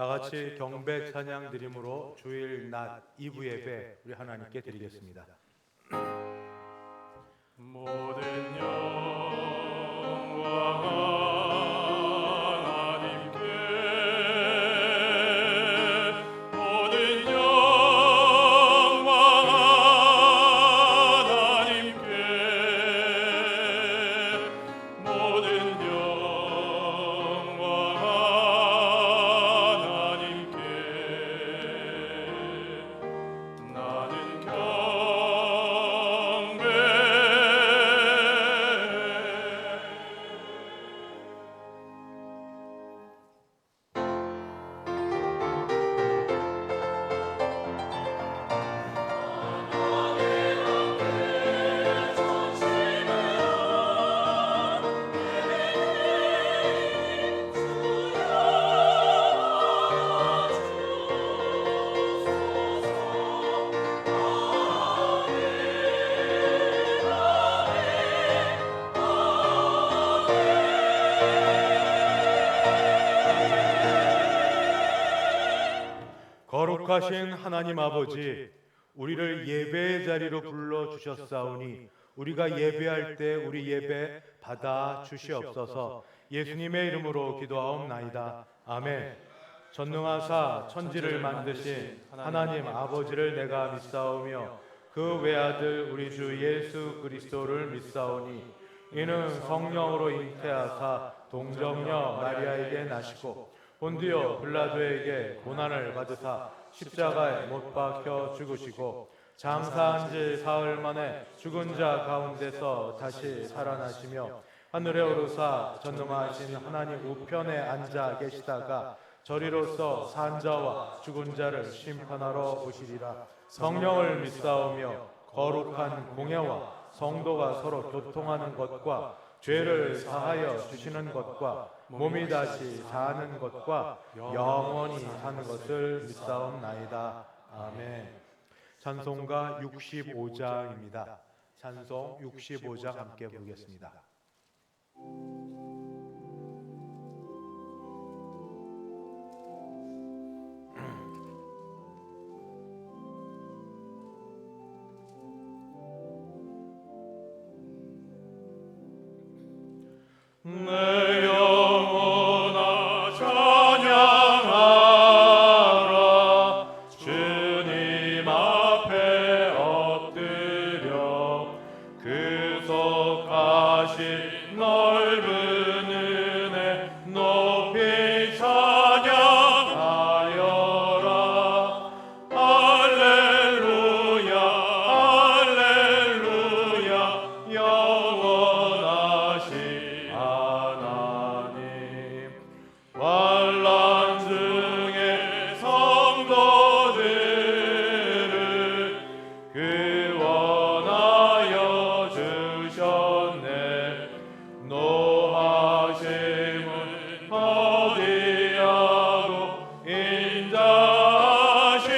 다 같이 경배 찬양 드림으로 주일 낮 2부 예배 우리 하나님께 드리겠습니다. 모든 영광 하나님께, 모든 영광 하나님께, 모든 영광 하나님께. 나는 경배 거룩하신 하나님 아버지, 우리를 예배의 자리로 불러주셨사오니 우리가 예배할 때 우리 예배 받아 주시옵소서. 예수님의 이름으로 기도하옵나이다. 아멘. 전능하사 천지를 만드신 하나님 아버지를 내가 믿사오며 그 외아들 우리 주 예수 그리스도를 믿사오니 이는 성령으로 잉태하사 동정녀 마리아에게 나시고 본디오 빌라도에게 고난을 받으사 십자가에 못 박혀 죽으시고 장사한 지 사흘 만에 죽은 자 가운데서 다시 살아나시며 하늘에 오르사 전능하신 하나님 우편에 앉아 계시다가 저리로서 산자와 죽은 자를 심판하러 오시리라. 성령을 믿사오며 거룩한 공예와 성도가 서로 교통하는 것과 죄를 사하여 주시는 것과 몸이 다시 사는 것과 영원히 사는 것을 믿사옵나이다. 아멘. 찬송가 65장입니다. 찬송 65장 함께 부르겠습니다. 내 영혼아 찬양하라. 주님 앞에 엎드려 그 속하신 넓은 은혜 높이 찬양하여라. 할렐루야 할렐루야 영원하신 하나님. 환난 중에 성도들을 구원하여 주셨네. 노하심은 어디하고 인자하심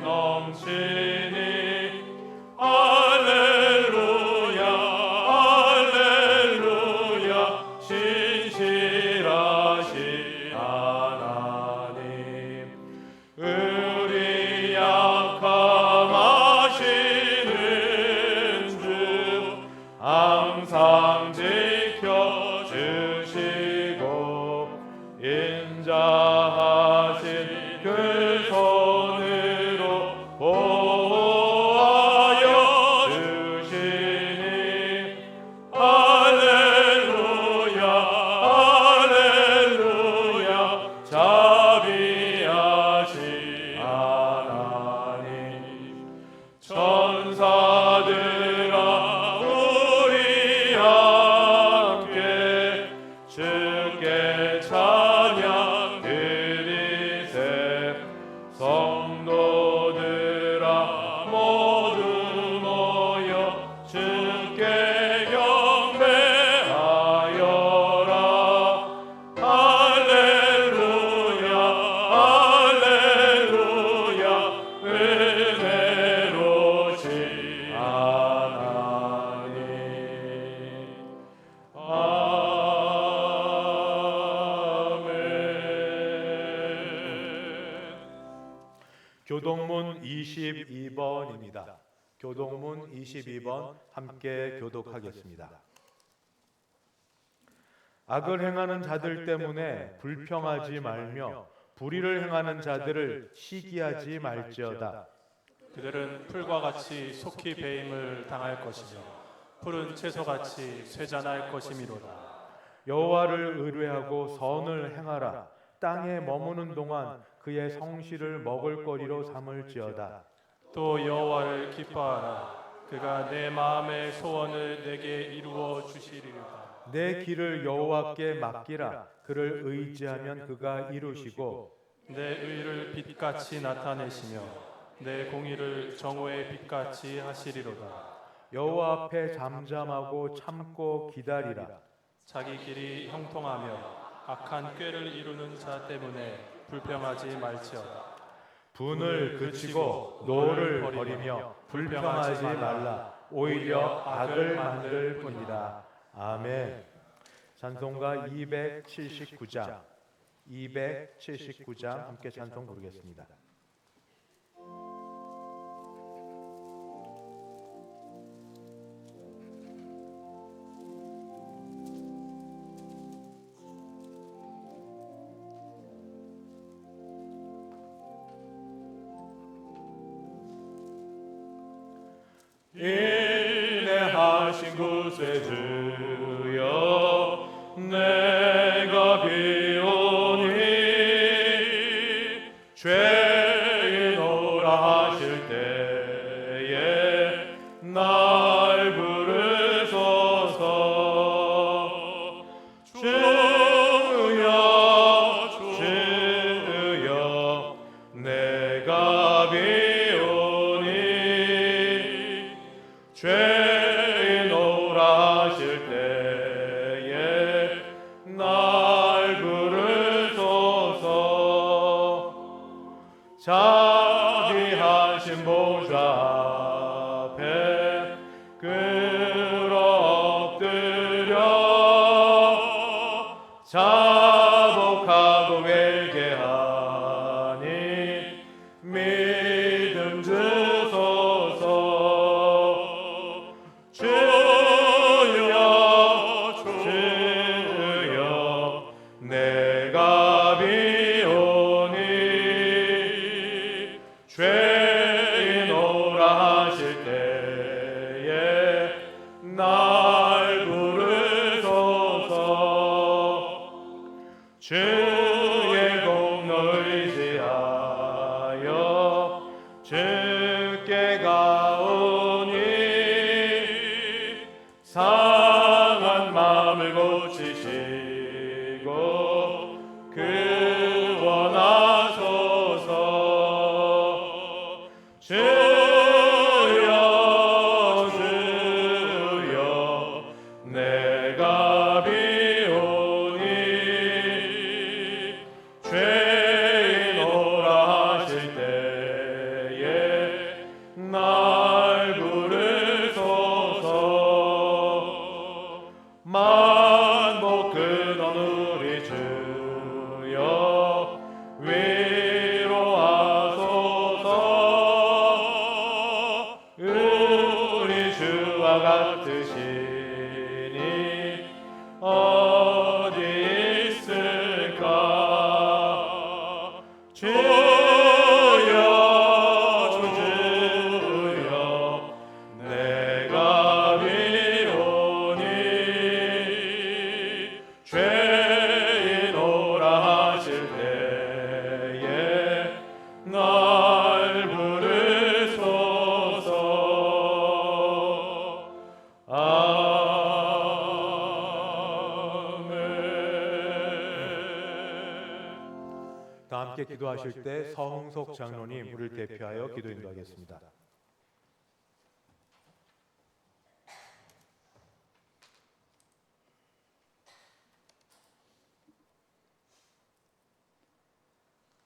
넘치니. 할렐루야 할렐루야 신실하신 하나님. 우리 약함 아시는 주 항상 지켜주시고 인자하신 그 손으로 보호하여 주시니. 할렐루야 할렐루야 자비하신 하나님. 천사들아 우리 함께 주께 찬양 드리리. 교동문 22번입니다. 교동문 22번 함께 교독하겠습니다. 악을 행하는 자들 때문에 불평하지 말며 불의를 행하는 자들을 시기하지 말지어다. 그들은 풀과 같이 속히 배임을 당할 것이며 푸른 채소같이 쇠잔할 것이미로다. 여호와를 의뢰하고 선을 행하라. 땅에 머무는 동안 그의 성실을 먹을거리로 삼을지어다. 또 여호와를 기뻐하라. 그가 내 마음의 소원을 내게 이루어 주시리로다. 내 길을 여호와께 맡기라. 그를 의지하면 그가 이루시고 내 의를 빛같이 나타내시며 내 공의를 정오의 빛같이 하시리로다. 여호와 앞에 잠잠하고 참고 기다리라. 자기 길이 형통하며 악한 꾀를 이루는 자 때문에 불평하지 말지어다. 분을 그치고 노를 버리며 불평하지 말라. 오히려 악을 만들 뿐이다. 아멘. 찬송가 279장 279장 함께 찬송 부르겠습니다. 인내하신 구세 주여 내가 비오니 죄인오라 하실 때에 날 부르소서. 주여 주여 내가 비오니 죄인오라 하실 때에 날 부르소서. 자비하신 보좌 앞에 끌어 엎드려 자복하고 회개하니 믿음 주소서. 주여 내가 비오니 죄인오라 하실 때에 날 부르소서. 주의 공로를 의지하여 주께 가오니 상한 마음을 고치시고 구원하소서. 주여 내가 비오니 죄인오라 하실 때에 날 부르소서. 만복 근원 우리 주여 위로하소서. 우리 주와 같으시니 어디 있을까. 주여 내가 비오니 죄인오라 하실 때에 날 부르소서. 아멘. 다 함께 기도하실 때 서흥석 장로님 우리를 대표하여 기도 인도하겠습니다.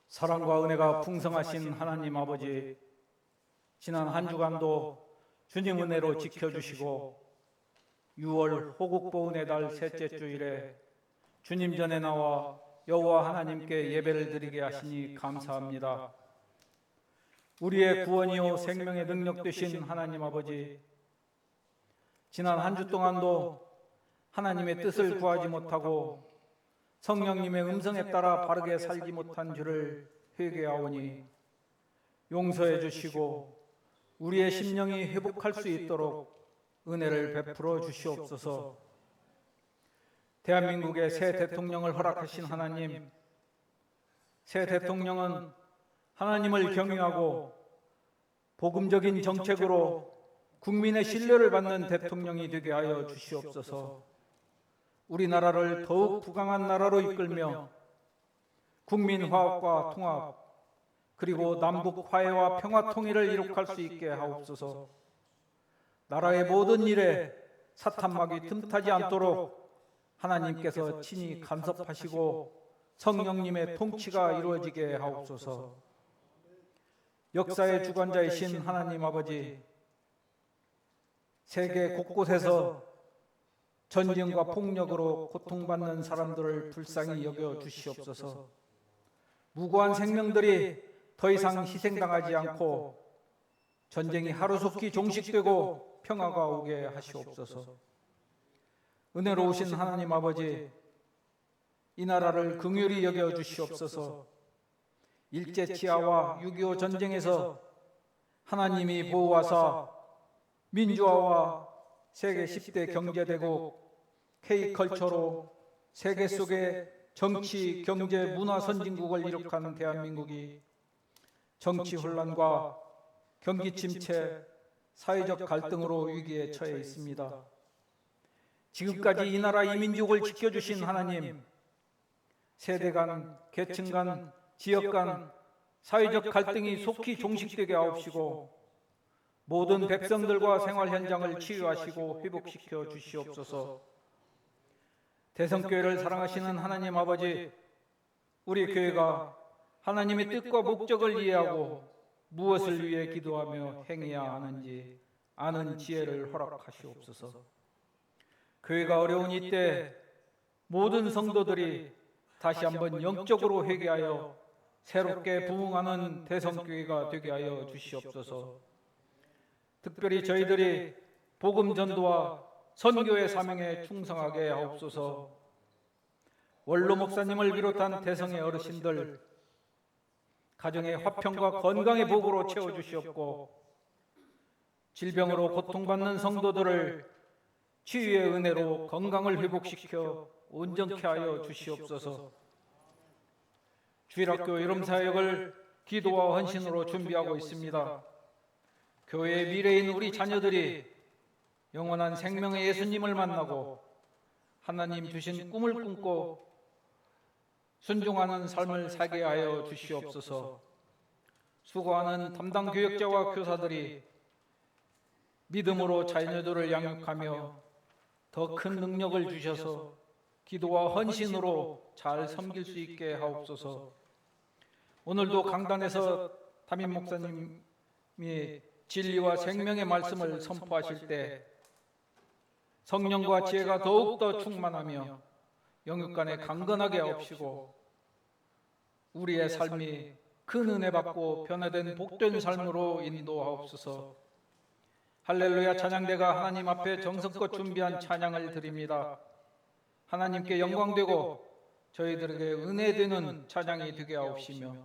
사랑과 은혜가 풍성하신 하나님 아버지, 지난 한 주간도 주님 은혜로 지켜주시고 6월 호국보은의 달 셋째 주일에 주님 전에 나와 여호와 하나님께 예배를 드리게 하시니 감사합니다. 우리의 구원이요 생명의 능력 되신 하나님 아버지, 지난 한 주 동안도 하나님의 뜻을 구하지 못하고 성령님의 음성에 따라 바르게 살지 못한 줄을 회개하오니 용서해 주시고 우리의 심령이 회복할 수 있도록 은혜를 베풀어 주시옵소서. 대한민국의 새 대통령을 허락하신 하나님, 새 대통령은 하나님을 경외하고 복음적인 정책으로 국민의 신뢰를 받는 대통령이 되게 하여 주시옵소서. 우리나라를 더욱 부강한 나라로 이끌며 국민 화합과 통합, 그리고 남북 화해와 평화 통일을 이룩할 수 있게 하옵소서. 나라의 모든 일에 사탄막이 틈타지 않도록 하나님께서 친히 간섭하시고 성령님의 통치가 이루어지게 하옵소서. 역사의 주관자이신 하나님 아버지, 세계 곳곳에서 전쟁과 폭력으로 고통받는 사람들을 불쌍히 여겨 주시옵소서. 무고한 생명들이 더 이상 희생당하지 않고 전쟁이 하루속히 종식되고 평화가 오게 하시옵소서. 은혜로우신 하나님 아버지, 이 나라를 긍휼히 여겨 주시옵소서. 일제치하와 6.25 전쟁에서 하나님이 보호하사 민주화와 세계 10대 경제대국 K컬처로 세계 속의 정치, 경제, 문화 선진국을 이룩한 대한민국이 정치 혼란과 경기 침체, 사회적 갈등으로 위기에 처해 있습니다. 지금까지 이 나라 이 민족을 지켜주신 하나님, 세대 간, 계층 간, 지역 간 사회적 갈등이 속히 종식되게 하옵시고 모든 백성들과 생활 현장을 치유하시고 회복시켜 주시옵소서. 대성교회를 사랑하시는 하나님 아버지, 우리 교회가 하나님의 뜻과 목적을 이해하고 무엇을 위해 기도하며 행해야 하는지 아는 지혜를 허락하시옵소서. 교회가 어려운 이때 모든 성도들이 다시 한번 영적으로 회개하여 새롭게 부흥하는 대성교회가 되게 하여 주시옵소서. 특별히 저희들이 복음 전도와 선교의 사명에 충성하게 하옵소서. 원로 목사님을 비롯한 대성의 어르신들 가정의 화평과 건강의 복으로 채워주시옵고 질병으로 고통받는 성도들을 치유의 은혜로 건강을 회복시켜 온전케 하여 주시옵소서. 주일학교 여름사역을 기도와 헌신으로 준비하고 있습니다. 교회의 미래인 우리 자녀들이 영원한 생명의 예수님을 만나고 하나님 주신 꿈을 꿈고 순종하는 삶을 살게 하여 주시옵소서. 수고하는 담당 교역자와 교사들이 믿음으로 자녀들을 양육하며 더 큰 능력을 주셔서 기도와 헌신으로 잘 섬길 수 있게 하옵소서. 오늘도 강단에서 담임 목사님이 진리와 생명의 말씀을 선포하실 때 성령과 지혜가 더욱더 충만하며 영육간에 강건하게 하옵시고 우리의 삶이 큰 은혜 받고 변화된 복된 삶으로 인도하옵소서. 할렐루야. 찬양대가 하나님 앞에 정성껏 준비한 찬양을 드립니다. 하나님께 영광되고 저희들에게 은혜되는 찬양이 되게 하옵시며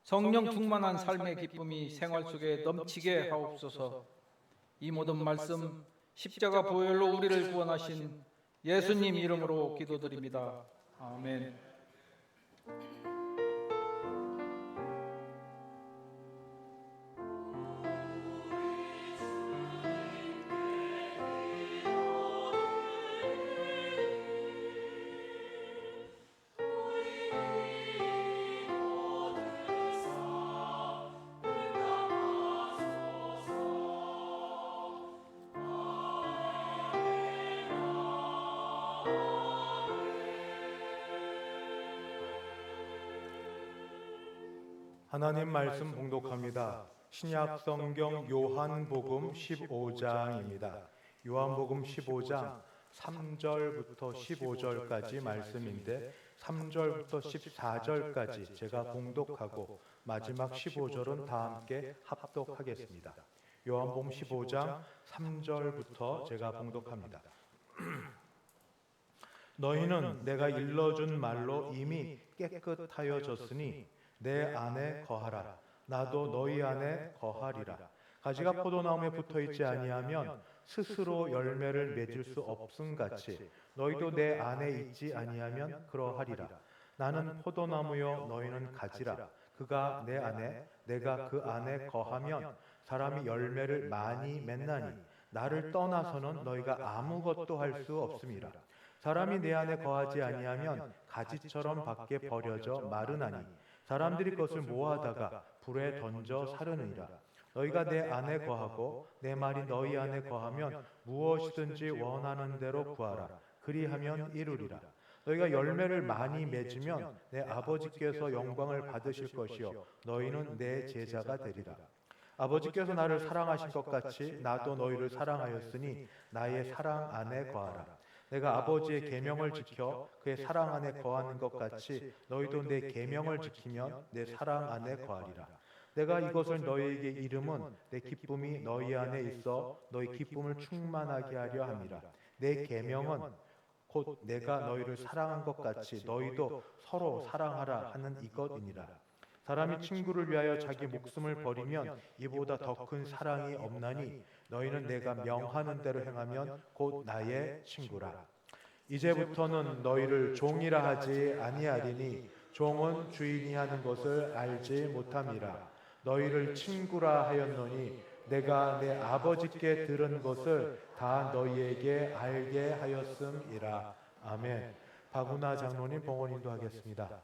성령 충만한 삶의 기쁨이 생활 속에 넘치게 하옵소서. 이 모든 말씀 십자가 보혈로 우리를 구원하신 예수님 이름으로 기도드립니다. 아멘. 하나님 말씀 봉독합니다. 신약 성경 요한복음 15장입니다. 요한복음 15장 3절부터 15절까지 말씀인데 3절부터 14절까지 제가 봉독하고 마지막 15절은 다 함께 합독하겠습니다. 요한복음 15장 3절부터 제가 봉독합니다. 너희는 내가 일러준 말로 이미 깨끗하여졌으니 내 안에 거하라. 나도 너희 안에 거하리라. 가지가 포도나무에 붙어있지 아니하면 스스로 열매를 맺을 수 없음같이 너희도 내 안에 있지 아니하면 그러하리라. 나는 포도나무요 너희는 가지라. 그가 내 안에 내가 그 안에 거하면 사람이 열매를 많이 맺나니 나를 떠나서는 너희가 아무것도 할 수 없음이라. 사람이 내 안에 거하지 아니하면 가지처럼 밖에 버려져 마르나니 사람들이 그것을 모아다가 불에 던져 사르느니라. 너희가 내 안에 거하고 내 말이 너희 안에 거하면 무엇이든지 원하는 대로 구하라. 그리하면 이루리라. 너희가 열매를 많이 맺으면 내 아버지께서 영광을 받으실 것이요 너희는 내 제자가 되리라. 아버지께서 나를 사랑하신 것 같이 나도 너희를 사랑하였으니 나의 사랑 안에 거하라. 내가 아버지의 계명을 지켜 그의 사랑 안에 거하는 것 같이 너희도 내 계명을 지키면 내 사랑 안에 거하리라. 내가 이것을 너희에게 이름은 내 기쁨이 너희 안에 있어 너희 기쁨을 충만하게 하려 함이라. 내 계명은 곧 내가 너희를 사랑한 것 같이 너희도 서로 사랑하라 하는 이것이니라. 사람이 친구를 위하여 자기 목숨을 버리면 이보다 더 큰 사랑이 없나니 너희는 내가 명하는 대로 행하면 곧 나의 친구라. 이제부터는 너희를 종이라 하지 아니하리니 종은 주인이 하는 것을 알지 못함이라. 너희를 친구라 하였노니 내가 내 아버지께 들은 것을 다 너희에게 알게 하였음이라. 아멘. 박운하 장로님 봉헌 인도하겠습니다.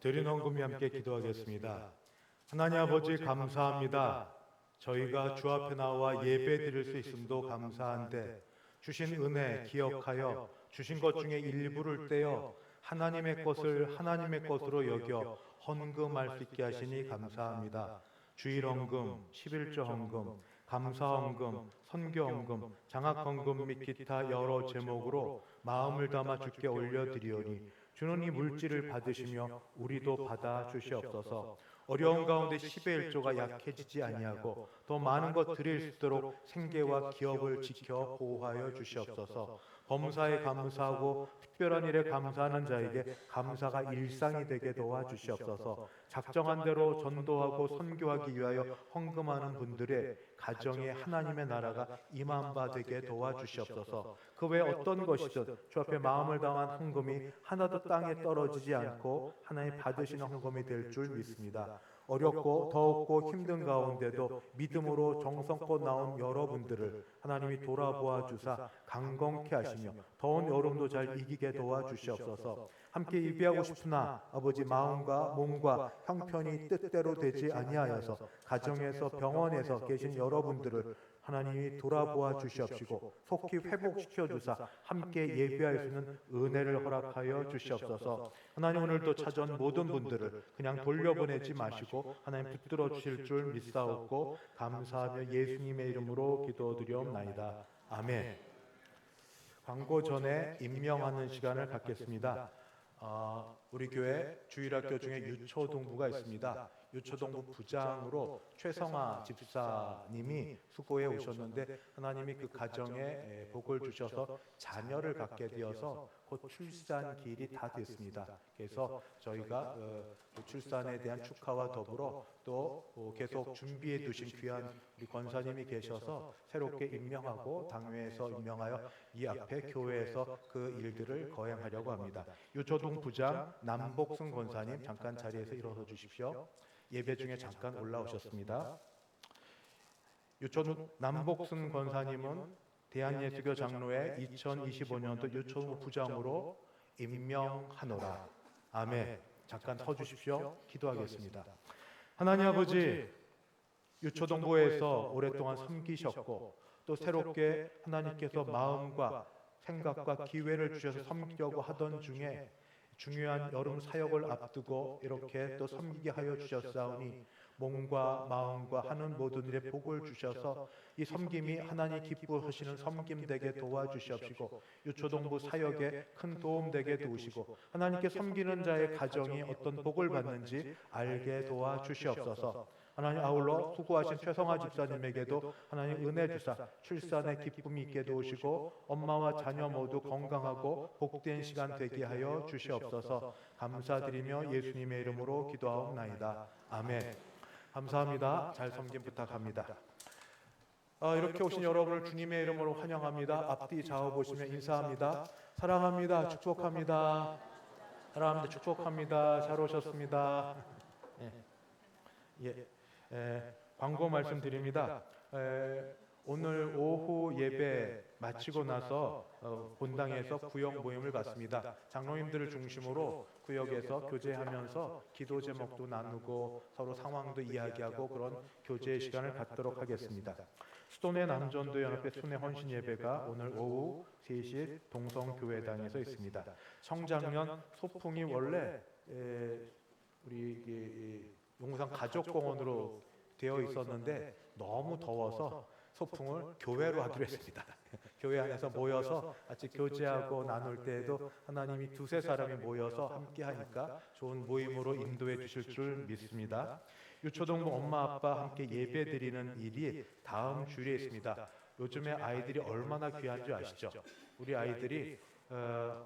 드린 헌금이 함께 기도하겠습니다. 하나님 아버지 감사합니다. 저희가 주 앞에 나와 예배 드릴 수 있음도 감사한데 주신 은혜 기억하여 주신 것 중에 일부를 떼어 하나님의 것을 하나님의 것으로 여겨 헌금할 수 있게 하시니 감사합니다. 주일 헌금, 11조 헌금, 감사 헌금, 선교 헌금, 장학 헌금 및 기타 여러 제목으로 마음을 담아 주께 올려드리오니 주는 이 물질을 받으시며 우리도 받아 주시옵소서. 어려운 가운데 10의 1조가 약해지지 아니하고 더 많은 것 드릴 수 있도록 생계와 기업을 지켜 보호하여 주시옵소서. 범사에 감사하고 특별한 일에 감사하는 자에게 감사가 일상이 되게 도와주시옵소서. 작정한 대로 전도하고 선교하기 위하여 헌금하는 분들의 가정에 하나님의 나라가 임한 바 되게 도와주시옵소서. 그 외 어떤 것이든 주 앞에 마음을 다한 헌금이 하나도 땅에 떨어지지 않고 하나님 받으시는 헌금이 될 줄 믿습니다. 어렵고 더웠고 힘든 가운데도 믿음으로 정성껏 나온 여러분들을 하나님이 돌아보아 주사 강건케 하시며 더운 여름도 잘 이기게 도와주시옵소서. 함께 예배하고 싶으나 아버지 마음과 몸과 형편이 뜻대로 되지 아니하여서 가정에서 병원에서 계신 여러분들을 하나님이 돌아보아 주시옵시고 속히 회복시켜 주사 함께 예배할 수 있는 은혜를 허락하여 주시옵소서. 하나님 오늘도 찾아온 모든 분들을 그냥 돌려보내지 마시고 하나님 붙들어 주실 줄 믿사옵고 감사하며 예수님의 이름으로 기도드리옵나이다. 아멘. 광고 전에 임명하는 시간을 갖겠습니다. 우리 교회 주일학교 중에 유초동부가 있습니다. 유초동부 부장으로 최성아 집사님이 수고해 오셨는데 하나님이 그 가정에 복을 주셔서 자녀를 갖게 되어서 곧 출산길이 다 됐습니다. 그래서 저희가 그 출산에 대한 축하와 더불어 또 계속 준비해 두신 귀한 우리 권사님이 계셔서 새롭게 임명하고 당회에서 임명하여 이 앞에 교회에서 그 일들을 거행하려고 합니다. 유초동 부장 남복승 권사님 잠깐 자리에서 일어서 주십시오. 예배 중에 잠깐 올라오셨습니다. 유초동 남복승 권사님은 대한예수교 장로회 2025년도 유초동 부장으로 임명하노라. 아멘. 잠깐 서 주십시오. 기도하겠습니다. 하나님 아버지, 유초동부에서 오랫동안 섬기셨고 또 새롭게 하나님께서 마음과 생각과 기회를 주셔서 섬기려고 하던 중에 중요한 여름 사역을 앞두고 이렇게 또 섬기게 하여 주셨사오니 몸과 마음과 하는 모든 일에 복을 주셔서 이 섬김이 하나님 기뻐하시는 섬김 되게 도와주시옵시고 유초동부 사역에 큰 도움 되게 도우시고 하나님께 섬기는 자의 가정이 어떤 복을 받는지 알게 도와주시옵소서. 하나님 아울러 수고하신 최성아 집사님에게도 하나님 은혜 주사 출산의 기쁨이 있게 도우시고 엄마와 자녀 모두 건강하고 복된 시간 되게 하여 주시옵소서. 감사드리며 예수님의 이름으로 기도하옵나이다. 아멘. 감사합니다. 잘 섬김 부탁합니다. 이렇게 오신 여러분을 주님의 이름으로 환영합니다. 앞뒤 좌우 보시며 인사합니다. 사랑합니다. 축복합니다. 사랑합니다. 축복합니다. 잘 오셨습니다. 광고 말씀드립니다. 오늘 오후 예배 마치고 나서 본당에서 구역 모임을 갖습니다. 장로님들을 중심으로 구역에서 교제하면서 기도 제목도 나누고 서로 상황도 이야기하고 그런 교제 시간을 갖도록 하겠습니다. 수도내 남전도 연합회 순회 헌신 예배가 오늘 오후 3시 동성교회당에서 있습니다. 청장년 소풍이 원래 우리 용산 가족공원으로 되어 있었는데 너무 더워서 소풍을 교회로 하기로 했습니다. 교회 안에서 모여서 같이 교제하고 나눌 때에도 하나님이 두세 사람이 모여서 함께 하니까 좋은 모임으로 인도해 주실 줄 믿습니다. 유초동부 엄마 아빠 함께 예배 드리는 일이 다음 주일에 있습니다. 요즘에 아이들이 얼마나 귀한 줄 아시죠? 우리 아이들이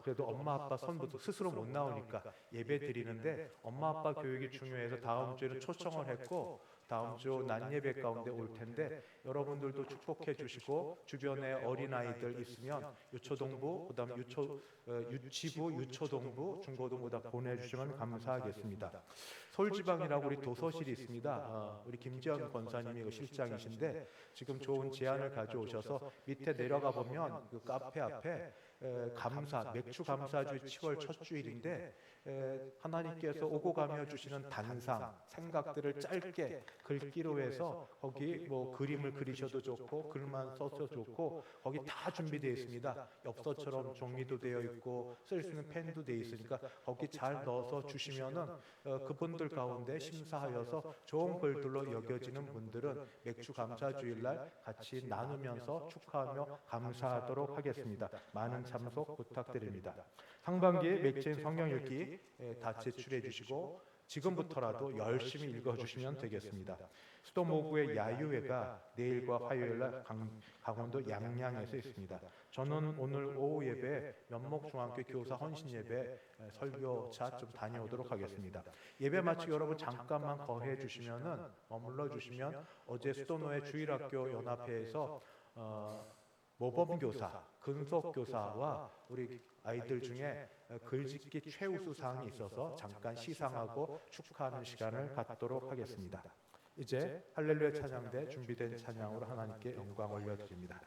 그래도 엄마 아빠 손부터 스스로 못 나오니까 예배 드리는데 엄마 아빠 교육이 중요해서 다음 주에는 초청을 했고 다음 주 낮예배 가운데 올 텐데 여러분들도 축복해 주시고 주변에 어린아이들 있으면 유초동부 그다음 유치부 유초동부 중고동부 다 보내주시면 감사하겠습니다. 서울지방이라고 우리 도서실이 있습니다. 우리 김지현 권사님이 그 실장이신데 지금 좋은 제안을 가져오셔서 밑에 내려가 보면 그 카페 앞에 감사 맥주 감사주 10월 첫 주일인데 하나님께서 오고 가며 주시는 단상 생각들을 짧게 글귀로 해서 거기 뭐 그림을 그리셔도 좋고 글만 써도 좋고 거기 다 준비되어 있습니다. 엽서처럼 정리도 되어 있고 쓸 수 있는 펜도 되어 있으니까 거기 잘 넣어서 주시면은 그분들 가운데 심사하여서 좋은 글들로 여겨지는 분들은 맥주 감사주일날 같이 나누면서 축하하며 감사하도록 하겠습니다. 많은 참석 부탁드립니다. 상반기에 맥주인 성경 읽기 다 제출해 주시고 지금부터라도 열심히 읽어주시면 되겠습니다. 수도모구의 야유회가 내일과 화요일날 강원도 양양에서 있습니다. 저는 오늘 오후 예배 면목중앙교 교사 헌신 예배 설교차 좀 다녀오도록 하겠습니다. 예배 마치고 여러분 잠깐만 거해 주시면은 머물러 주시면 어제 수도노회 주일학교 연합회에서 모범교사, 근속교사와 우리 아이들 중에 글짓기 최우수상이 있어서 잠깐 시상하고 축하하는 시간을 갖도록 하겠습니다. 이제 할렐루야 찬양대 준비된 찬양으로 하나님께 영광 올려드립니다.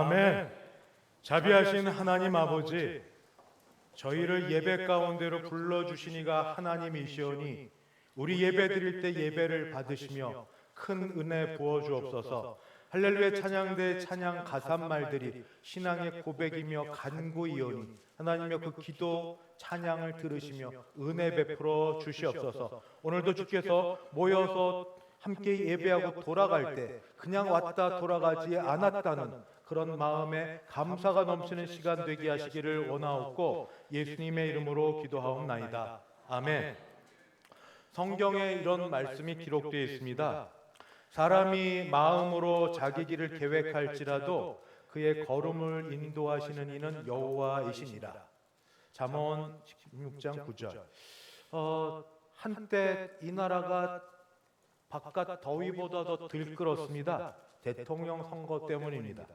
아멘. 자비하신 하나님 아버지, 저희를 예배 가운데로 불러주시니가 하나님이시오니 우리 예배 드릴 때 예배를 받으시며 큰 은혜 부어주옵소서. 할렐루야 찬양대 찬양 가사말들이 신앙의 고백이며 간구이오니 하나님여 그 기도 찬양을 들으시며 은혜 베풀어 주시옵소서. 오늘도 주께서 모여서 함께 예배하고 돌아갈 때 그냥 왔다 돌아가지 않았다는 그런 마음에 감사가 넘치는 시간 되게 하시기를 원하옵고 예수님의 이름으로 기도하옵나이다. 아멘. 성경에 이런 말씀이 기록되어 있습니다. 사람이 마음으로 자기 길을 계획할지라도 그의 걸음을 인도하시는 이는 여호와이시니라. 잠언 16장 9절. 한때 이 나라가 바깥 더위보다 더 들끓었습니다. 대통령 선거 때문입니다.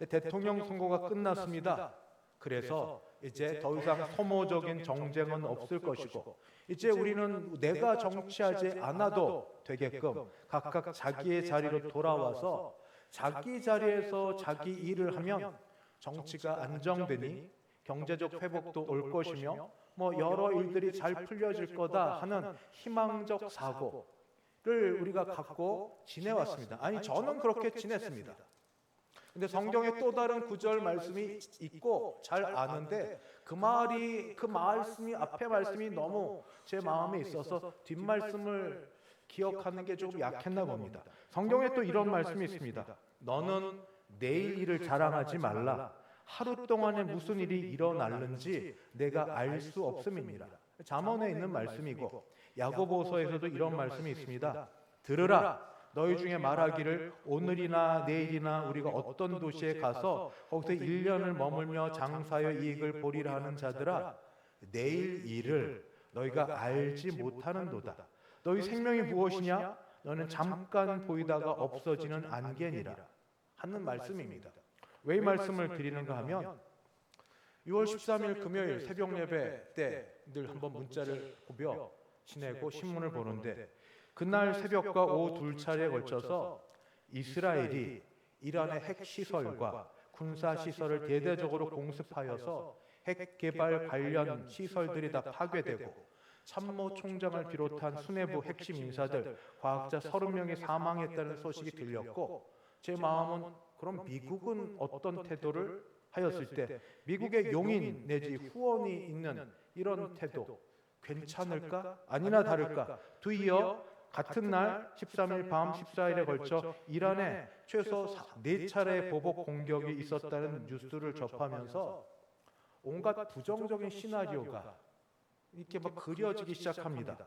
대통령 선거가 끝났습니다. 그래서 이제 더 이상 소모적인 정쟁은 없을 것이고 이제 우리는 내가 정치하지 않아도 되게끔 각각 자기의 자리로 돌아와서 자기 자리에서 자기 일을 하면 정치가 안정되니 경제적 회복도 올 것이며 여러 일들이 잘 풀려질 거다 하는 희망적 사고를 우리가 갖고 지내왔습니다. 아니 저는 그렇게 지냈습니다. 근데 성경에 또 다른 구절 말씀이 있고 잘 아는데 그 말씀이 앞에 말씀이 너무 제 마음에 있어서 뒷말씀을 기억하는 게 조금 약했나 봅니다. 성경에 또 이런 말씀이 있습니다. 너는 내일 일을 자랑하지 말라. 하루 동안에 무슨 일이 일어날는지 내가 알 수 없음이니라. 잠언에 있는 말씀이고 야고보서에서도 이런 말씀이 있습니다. 들으라. 너희 중에 말하기를 오늘이나 내일이나 우리가 어떤 도시에 가서 거기서 1년을 머물며 장사여 이익을 보리라 하는 자들아, 내일 일을 너희가 알지 못하는도다. 너희 생명이 무엇이냐? 너는 잠깐 보이다가 없어지는 안개니라 하는 말씀입니다. 왜 이 말씀을 드리는가 하면 6월 13일 금요일 새벽 예배 때 늘 한번 문자를 보며 지내고 신문을 보는데 그날 새벽과 오후 두 차례에 걸쳐서 이스라엘이 이란의 핵시설과 군사시설을 대대적으로 공습하여서 핵개발 관련 시설들이 다 파괴되고 참모총장을 비롯한 수뇌부 핵심 인사들, 과학자 30명이 사망했다는 소식이 들렸고 제 마음은 그럼 미국은 어떤 태도를 하였을 때 미국의 용인 내지 후원이 있는 이런 태도 괜찮을까? 아니나 다를까? 뒤이어 같은 날 13일 밤 14일에 걸쳐 이란에 최소 4차례 보복 공격이 있었다는 뉴스를 접하면서 온갖 부정적인 시나리오가 이렇게 막 그려지기 시작합니다.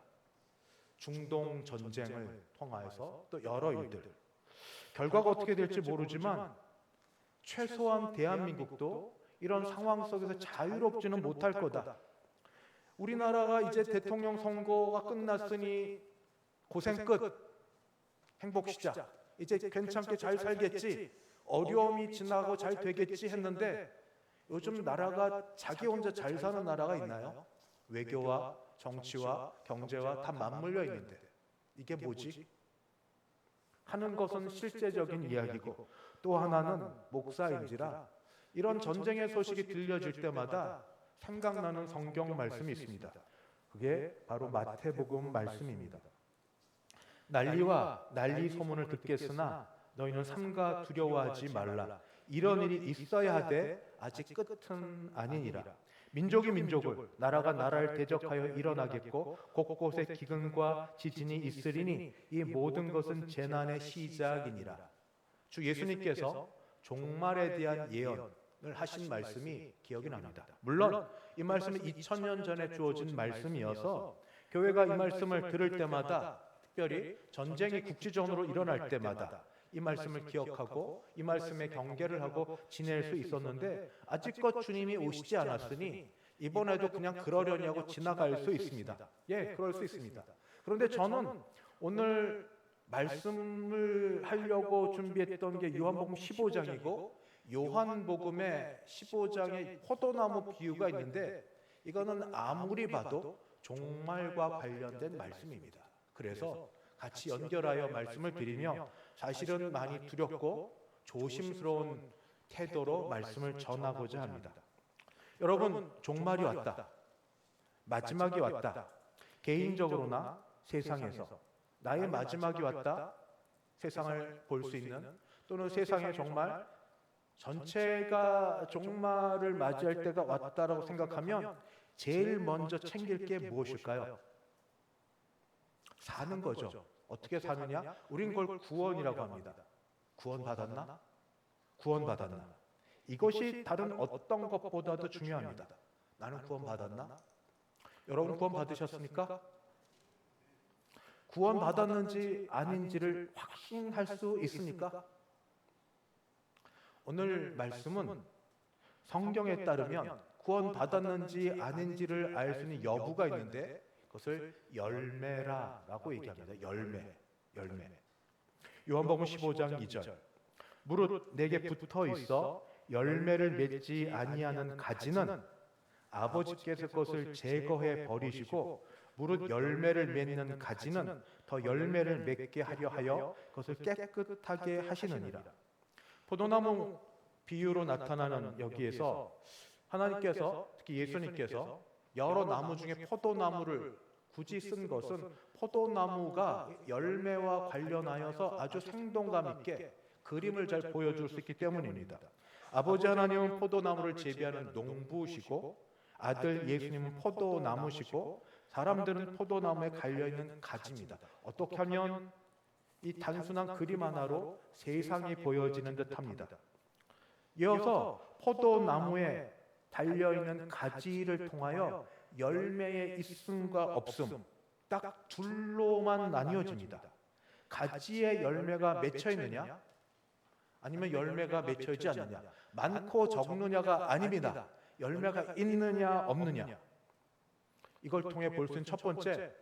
중동 전쟁을 통하여서 또 여러 일들. 결과가 어떻게 될지 모르지만 최소한 대한민국도 이런 상황 속에서 자유롭지는 못할 거다. 우리나라가 이제 대통령 선거가 끝났으니 고생 끝, 행복 시작. 이제 괜찮게 잘 살겠지. 어려움이 지나고 잘 되겠지 했는데 요즘 나라가 자기 혼자 잘 사는 나라가 있나요? 외교와 정치와 경제와 다 맞물려 있는데 이게 뭐지? 하는 것은 실제적인 이야기고 또 하나는 목사인지라 이런 전쟁의 소식이 들려질 때마다 생각나는 성경 말씀이 있습니다. 그게 바로 마태복음 말씀입니다. 난리와 난리 소문을 듣겠으나 너희는 삼가 두려워하지 말라. 이런 일이 있어야 하되 아직 끝은 아니니라. 민족이 민족을, 나라가 나라를 대적하여 일어나겠고 곳곳에 기근과 지진이 있으리니 이 모든 것은 재난의 시작이니라. 주 예수님께서 종말에 대한 예언을 하신 말씀이 기억이 납니다. 물론 이 말씀은 2000년 전에 주어진 말씀이어서 교회가 이 말씀을 들을 때마다 특별히 전쟁이 국지전으로 일어날 때마다 이 말씀을 기억하고 이 말씀에 경계를 하고 지낼 수 있었는데 아직껏 주님이 오시지 않았으니 이번에도 그냥 그러려니 하고 지나갈 수 있습니다. 예, 그럴 수 있습니다. 그런데 저는 오늘 말씀을 하려고 준비했던 게 요한복음 15장이고 요한복음의 15장에 포도나무 비유가 있는데 이거는 아무리 봐도 종말과 관련된 말씀입니다. 그래서 같이 연결하여 말씀을 드리며 사실은 많이 두렵고 조심스러운 태도로 말씀을 전하고자 합니다. 여러분, 종말이 왔다. 마지막이 왔다. 개인적으로나 세상에서 나의 마지막이 왔다. 세상을 볼 수 있는, 또는 세상에 정말 전체가 종말을 맞이할 때가 왔다라고 생각하면 제일 먼저 챙길 게 무엇일까요? 사는 거죠. 어떻게 사느냐? 우린 그걸 구원이라고 합니다. 구원받았나? 구원받았나? 이것이 다른 어떤 것보다도 중요합니다. 나는 구원받았나? 여러분 구원받으셨습니까? 구원받았는지 아닌지를 확신할 수 있습니까? 오늘 말씀은 성경에 따르면 구원받았는지 아닌지를 알 수 있는 여부가 있는데 그것을 열매라고 얘기합니다. 열매. 요한복음 15장 2절. 무릇 내게 붙어 있어 열매를 맺지 아니하는 가지는 아버지께서 그것을 제거해 버리시고 무릇 열매를 맺는 가지는 더 열매를 맺게 하려 하여 그것을 깨끗하게 하시느니라. 포도나무 비유로 나타나는 여기에서 하나님께서, 특히 예수님께서 여러 나무 중에 포도나무를 굳이 쓴 것은 포도나무가 열매와 관련하여서 아주 생동감 있게 그림을 잘 보여줄 수 있기 때문입니다. 아버지 하나님은 포도나무를 재배하는 농부시고 아들 예수님은 포도나무시고 사람들은 포도나무에 갈려있는 가지입니다. 어떻게 하면 이 단순한 그림 하나로 세상이 보여지는 듯합니다. 이어서 포도나무에 달려있는 가지를 통하여 열매의 있음과 없음 딱 둘로만 나뉘어집니다. 가지에 열매가 맺혀 있느냐 아니면 열매가 맺혀 있지 않느냐, 많고 적느냐가 아닙니다. 열매가 있느냐 없느냐. 이걸 통해 볼 수 있는 첫 번째,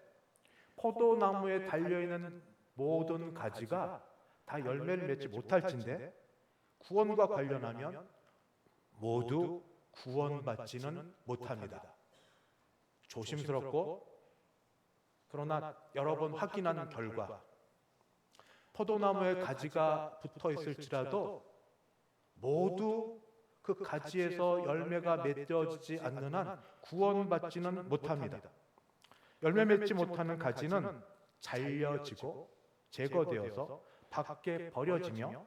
포도나무에 달려있는 모든 가지가 다 열매를 맺지 못할진데 구원과 관련하면 모두 구원받지는 못합니다. 조심스럽고 그러나 여러 번 확인한 결과 포도나무에 가지가 붙어 있을지라도 모두 그 가지에서 열매가 맺어지지 않는 한 구원받지는 못합니다. 열매 맺지 못하는 가지는 잘려지고 제거되어서 밖에 버려지며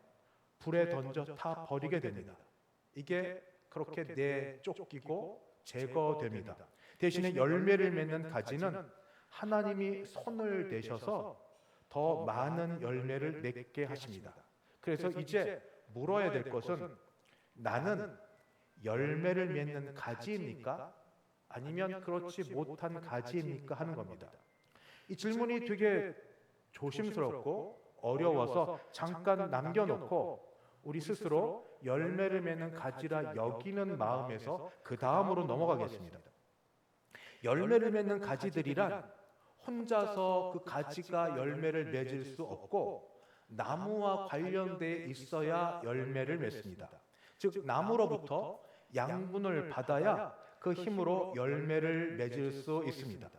불에 던져 타 버리게 됩니다. 이게 그렇게 내쫓기고 제거됩니다. 대신에 열매를 맺는 가지는 하나님이 손을 대셔서 더 많은 열매를 맺게 하십니다. 그래서 이제 물어야 될 것은 나는 열매를 맺는 가지입니까? 아니면 그렇지 못한 가지입니까? 하는 겁니다. 이 질문이 되게 조심스럽고 어려워서 잠깐 남겨놓고 우리 스스로 열매를 맺는 가지라 여기는 마음에서 그 다음으로 넘어가겠습니다. 열매를 맺는 가지들이란 혼자서 그 가지가 열매를 맺을 수 없고 나무와 관련되어 있어야 열매를 맺습니다. 즉 나무로부터 양분을 받아야 그 힘으로 열매를 맺을 수 있습니다.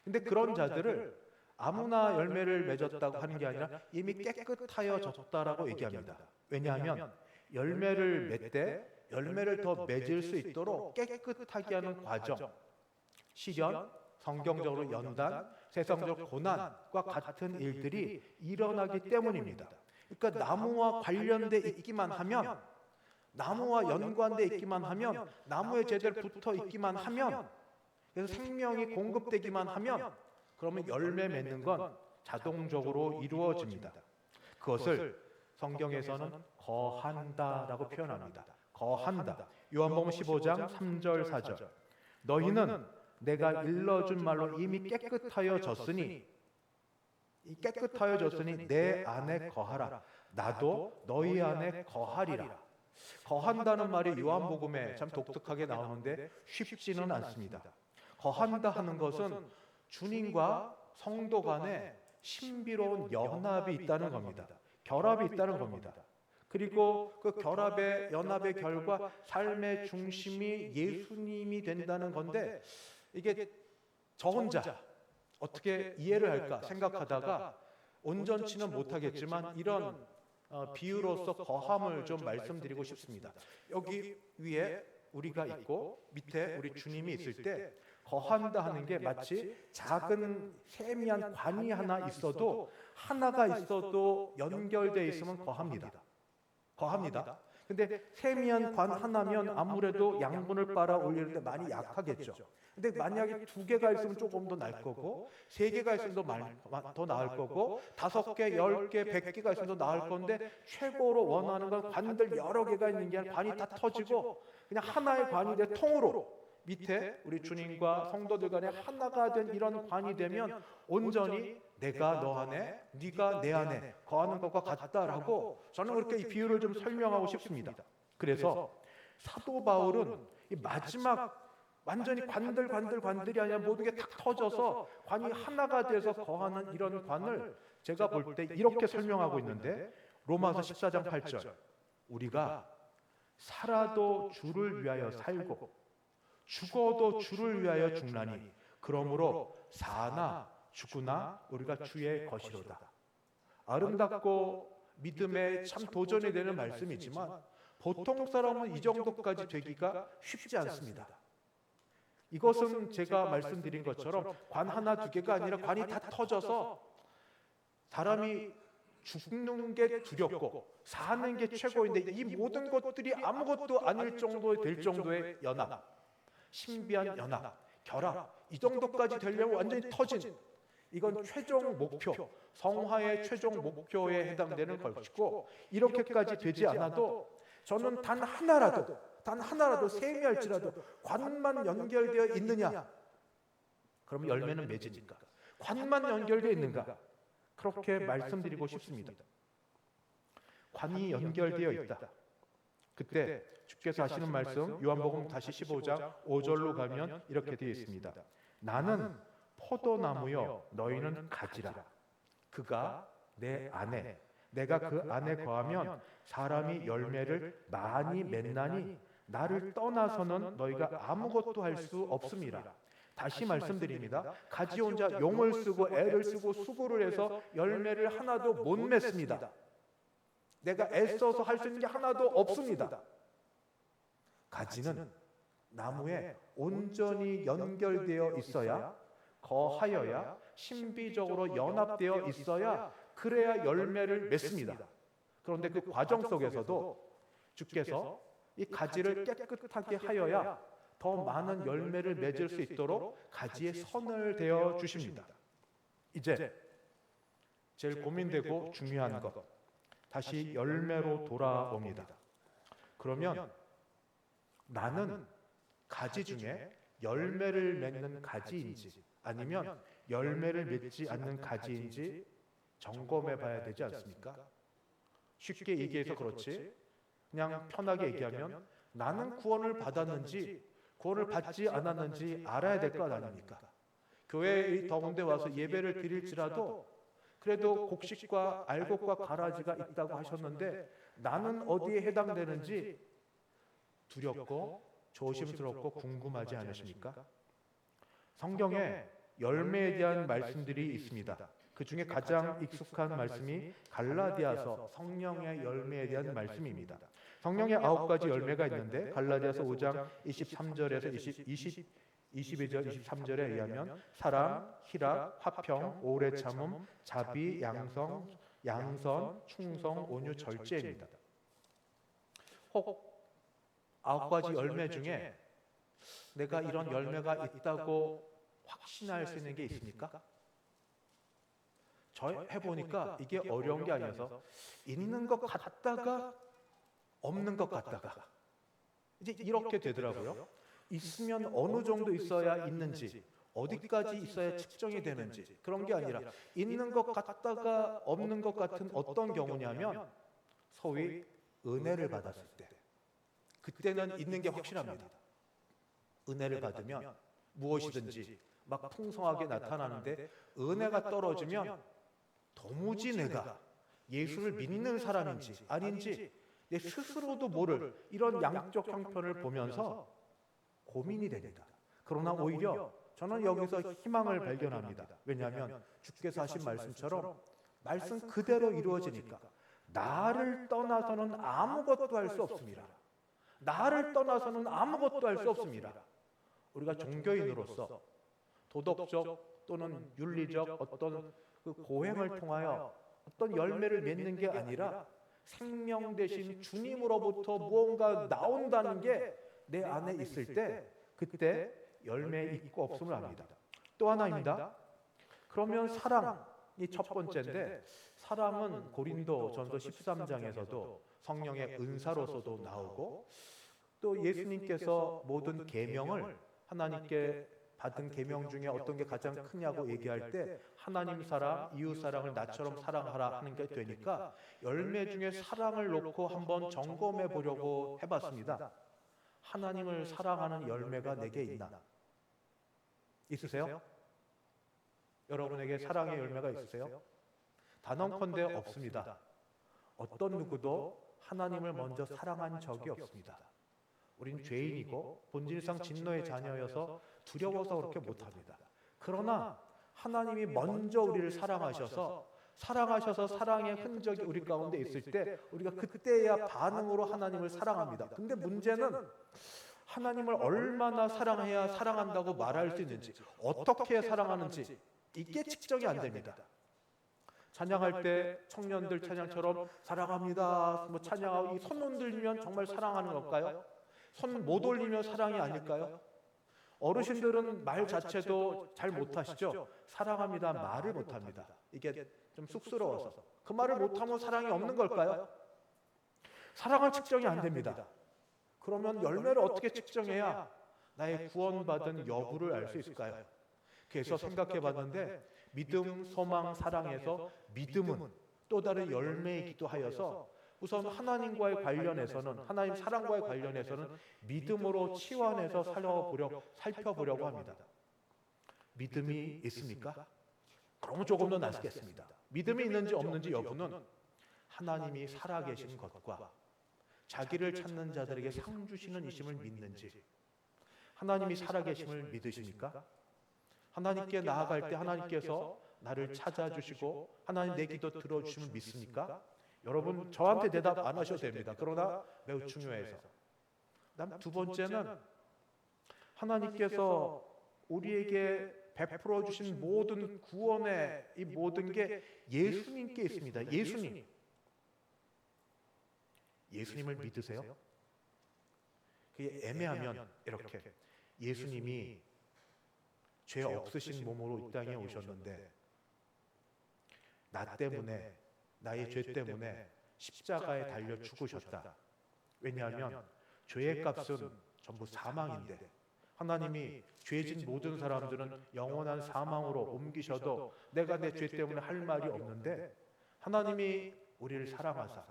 근데 그런 자들을 아무나 열매를 맺었다고 하는 게 아니라 이미 깨끗하여졌다라고 얘기합니다. 왜냐하면 열매를 맺되 열매를 더 맺을 수 있도록 깨끗하게 하는 과정, 시련, 성경적으로 연단, 세상적 고난과 같은 일들이 일어나기 때문입니다. 그러니까 나무와 관련돼 있기만 하면, 나무와 연관돼 있기만 하면, 나무에 제대로 붙어 있기만 하면, 그래서 생명이 공급되기만 하면 그러면 열매 맺는 건 자동적으로 이루어집니다. 그것을 성경에서는 거한다라고 표현합니다. 거한다. 요한복음 15장 3절 4절. 너희는 내가 일러준 말로 이미 깨끗하여졌으니, 이 깨끗하여졌으니 내 안에 거하라. 나도 너희 안에 거하리라. 거한다는 말이 요한복음에 참 독특하게 나오는데 쉽지는 않습니다. 거한다 하는 것은 주님과 성도 간에 신비로운 연합이 있다는 겁니다. 결합이 있다는 겁니다. 그리고 그 결합의 연합의 결과 삶의 중심이 예수님이 된다는 건데, 이게 저 혼자 어떻게 이해를 할까 생각하다가 온전치는 못하겠지만 이런 비유로서 거함을 좀 말씀드리고 싶습니다. 여기 위에 우리가 있고 밑에 우리 주님이 있을 때 거한다 하는 게 마치 작은 세미한 관이 하나 있어도 하나가 있어도 연결되어 있으면 거합니다. 거합니다. 근데 세미한 관 하나면 아무래도 양분을 빨아 올리는데 많이 약하겠죠. 근데 만약에 2개가 있으면 조금 더 나을 거고 3개가 있으면 더 나을 거고 5개, 10개, 100개가 있으면 더 나을 건데 최고로 원하는 건 관들 여러 개가 있는 게 아니라 관이 다 터지고 그냥 하나의 관이 돼 통으로 밑에 우리 주님과 성도들 간에 하나가 된 이런 관이 되면 온전히 내가 너 안에 네가 내 안에 거하는 것과 같다라고 저는 그렇게 이 비유를 좀 설명하고 싶습니다. 그래서 사도 바울은 이 마지막 완전히 관들이 아니라 모든 게 탁 터져서 관이 하나가 돼서 거하는 이런 관을 제가 볼 때 이렇게 설명하고 있는데 로마서 14장 8절 우리가 살아도 주를 위하여 살고 죽어도 주를 위하여 죽나니 그러므로 사나 죽으나 우리가 주의 것이로다. 아름답고 믿음에 참 도전이 되는 말씀이지만 보통 사람은 이 정도까지 되기가 쉽지 않습니다. 이것은 제가 말씀드린 것처럼 관 하나 2개가 아니라 관이 다 터져서 사람이 죽는 게 두렵고 사는 게 최고인데 이 모든 것들이 아무것도 아닐 정도 될 정도의 연합, 신비한 연합, 결합 이 정도까지 되려면 완전히 터진 이건 최종 목표, 성화의 최종 목표에 해당되는 것이고 이렇게까지 되지 않아도 저는 단 하나라도 세미할지라도 관만 연결되어 있느냐? 그럼 열매는 맺으니까. 관만 연결되어 있는가? 그렇게 말씀드리고 싶습니다. 관이 연결되어 있다. 그때 주께서 하시는 말씀 요한복음 다시 15장 5절로 가면 이렇게 되어 있습니다. 나는 포도나무요 너희는 가지라. 그가 내 안에 내가 그 안에 거하면 사람이 열매를 많이 맺나니 나를 떠나서는 너희가 아무것도 할 수 없음이라. 다시 말씀드립니다. 가지 혼자 용을 쓰고 애를 쓰고 수고를 해서 열매를 하나도 못 맺습니다. 내가 애써서 할 수 있는 게 하나도 없습니다. 가지는 나무에 온전히 연결되어 있어야 거하여야 신비적으로 연합되어 있어야 그래야 열매를 맺습니다. 그런데 그 과정 속에서도 주께서 이 가지를 깨끗하게 하여야 더 많은 열매를 맺을 수 있도록 가지에 선을 대어 주십니다. 이제 제일 고민되고 중요한 것 다시 열매로 돌아옵니다. 그러면 나는 가지 중에 열매를 맺는 가지인지 아니면 열매를 맺지 않는 가지인지 점검해 봐야 되지 않습니까? 쉽게 얘기해서 그렇지 그냥 편하게 얘기하면 나는 구원을 받았는지 구원을 받지 않았는지 알아야 될 것 아닙니까? 교회에 더군데 와서 예배를 드릴지라도 그래도 곡식과 알곡과 가라지가 있다고 하셨는데 나는 어디에 해당되는지 두렵고 조심스럽고 궁금하지 않으십니까? 성경에 열매에 대한 말씀들이 있습니다. 그 중에 가장 익숙한 말씀이 갈라디아서 성령의 열매에 대한 말씀입니다. 성령의 9가지 열매가 있는데 갈라디아서 5장 23절에서 22절 23절에 의하면 사랑, 희락, 화평, 오래 참음, 자비, 양선, 충성, 온유, 절제입니다. 혹 9가지 열매 중에 내가 이런 열매가 있다고 확신할 수 있는 게 있습니까? 저 해보니까 이게 어려운 게 아니어서 있는 것 같다가 없는 것 같다가 이제 이렇게 되더라고요. 있으면 어느 정도 있어야 있는지 어디까지 있어야 측정이 되는지 그런 게 아니라 있는 것 같다가 없는 것 같은 어떤 경우냐면 소위 은혜를 받았을 때 그때는 있는 게 확실합니다. 은혜를 받으면 무엇이든지 막 풍성하게 나타나는데 은혜가 떨어지면 도무지 내가 예수를 믿는 사람인지 아닌지 내 스스로도 모를 이런 양적 형편을 보면서 고민이 됩니다. 그러나 오히려 저는 여기서 희망을 발견합니다. 왜냐하면 주께서 하신 말씀처럼 말씀 그대로 이루어지니까 나를 떠나서는 아무것도 할 수 없습니다. 나를 떠나서는 아무것도 할 수 없습니다. 우리가 종교인으로서 도덕적 또는 윤리적 어떤 그 고행을 통하여 어떤 열매를 맺는 게 아니라 생명 대신 주님으로부터 무언가 나온다는 게 내 안에 있을 때 그때 열매 있고 없음을 압니다. 또 하나입니다. 그러면 사랑이 첫 번째인데, 사랑은 고린도전서 13장에서도 성령의 은사로서도 나오고, 또 예수님께서 모든 계명을 하나님께 받은 계명 중에 어떤 게 가장 크냐고 얘기할 때 하나님 사랑, 이웃 사랑을 나처럼 사랑하라 하는 게 되니까 열매 중에 사랑을 놓고 한번 점검해 보려고 해봤습니다. 하나님을 사랑하는 열매가 내게 있나? 있으세요? 여러분에게 사랑의 열매가 있으세요? 단언컨대 없습니다. 어떤 누구도 하나님을 먼저 사랑한 적이 없습니다. 우린 죄인이고 본질상 진노의 자녀여서 두려워서 그렇게 못합니다. 그러나 하나님이 먼저 우리를 사랑하셔서 사랑의 흔적이 우리 가운데 있을 때 우리가 그때야 반응으로 하나님을 사랑합니다. 근데 문제는 하나님을 얼마나 사랑해야 사랑한다고 말할 수 있는지, 어떻게 해야 사랑하는지 이게 측정이 안 됩니다. 찬양할 때 청년들 찬양처럼 사랑합니다 뭐 찬양하고 손 흔들면 정말 사랑하는 걸까요? 손 못 올리면 사랑이 아닐까요? 어르신들은 말 자체도 잘 못하시죠? 사랑합니다 말을 못합니다. 이게 좀 쑥스러워서. 그 말을 못하면 사랑이 없는 걸까요? 사랑은 측정이 안 됩니다. 그러면 열매를 어떻게 측정해야 나의 구원받은 여부를 알 수 있을까요? 그래서 생각해 봤는데 믿음, 소망, 사랑에서 믿음은 또 다른 열매이기도 하여서 우선 하나님과의 관련해서는, 하나님 사랑과의 관련해서는 믿음으로 치환해서 살펴보려고 합니다. 믿음이 있습니까? 그럼 조금 더 낫겠습니다. 믿음이 있는지 없는지 여부는 하나님이 살아계신 것과 자기를 찾는 자들에게 상 주시는 이심을 믿는지, 하나님이 살아계심을 믿으십니까? 하나님께 나아갈 때 하나님께서 나를 찾아주시고 하나님 내 기도 들어주심을 믿습니까? 여러분 저한테 대답 안 하셔도 됩니다. 그러나 매우 중요해서. 그다음 두 번째는 하나님께서 우리에게 베풀어 주신 모든 구원의 이 모든 게 예수님께 있습니다. 예수님을 믿으세요? 그게 애매하면 이렇게 예수님이 죄 없으신 몸으로 이 땅에 오셨는데 나 때문에, 나의 죄 때문에 십자가에 달려 죽으셨다. 왜냐하면 죄의 값은 전부 사망인데 하나님이 죄진 모든 사람들은 영원한 사망으로 옮기셔도 내가 내 죄 때문에 할 말이 없는데 하나님이 우리를 사랑하사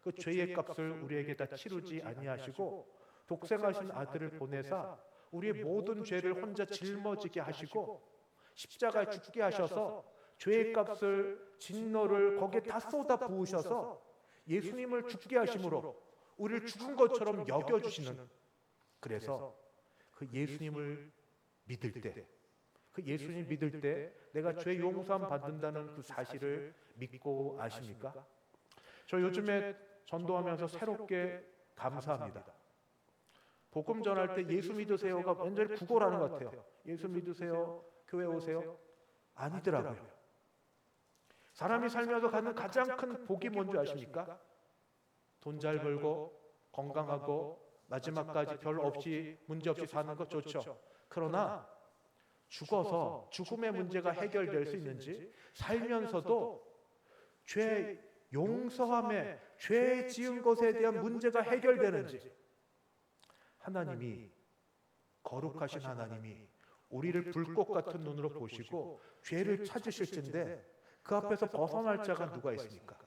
그 죄의 값을 우리에게 다 치르지 아니하시고 독생하신 아들을 보내사 우리의 모든 죄를 혼자 짊어지게 하시고 십자가에 죽게 하셔서 죄의 값을, 진노를 거기에 다 쏟아 부으셔서 예수님을 죽게 하심으로 우리를 죽은 것처럼 여겨주시는, 그래서 그 예수님을 믿을 때, 그 예수님 믿을 때 내가 죄 용서함 받는다는 그 사실을 믿고 아십니까? 저 요즘에 전도하면서 새롭게 감사합니다. 복음 전할 때 예수 믿으세요가 완전히 구걸하는 것 같아요. 예수 믿으세요, 교회 오세요. 아니더라고요. 사람이 살면서 갖는 가장 큰 복이 뭔지 아십니까? 돈 잘 벌고 건강하고 마지막까지 별 없이 문제 없이 사는 것 좋죠. 그러나 죽어서 죽음의 문제가 해결될 수 있는지, 살면서도 죄 용서함에 죄 지은 것에 대한 문제가 해결되는지, 하나님이, 거룩하신 하나님이 우리를 불꽃 같은 눈으로 보시고 죄를 찾으실 텐데 그 앞에서 벗어날 자가 누가 있습니까?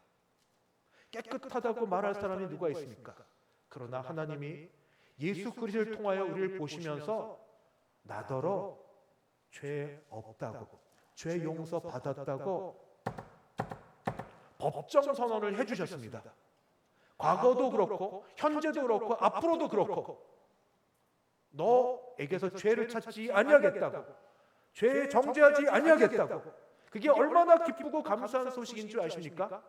깨끗하다고 말할 사람이 누가 있습니까? 그러나 하나님이 예수 그리스도를 통하여 우리를 보시면서 나더러 죄 없다고, 죄 용서 받았다고 법정 선언을 해주셨습니다. 과거도 그렇고 현재도 그렇고 앞으로도 그렇고 너에게서 죄를 찾지 아니하겠다고, 죄 정죄하지 아니하겠다고. 그게 얼마나 기쁘고 감사한 소식인 줄 아십니까?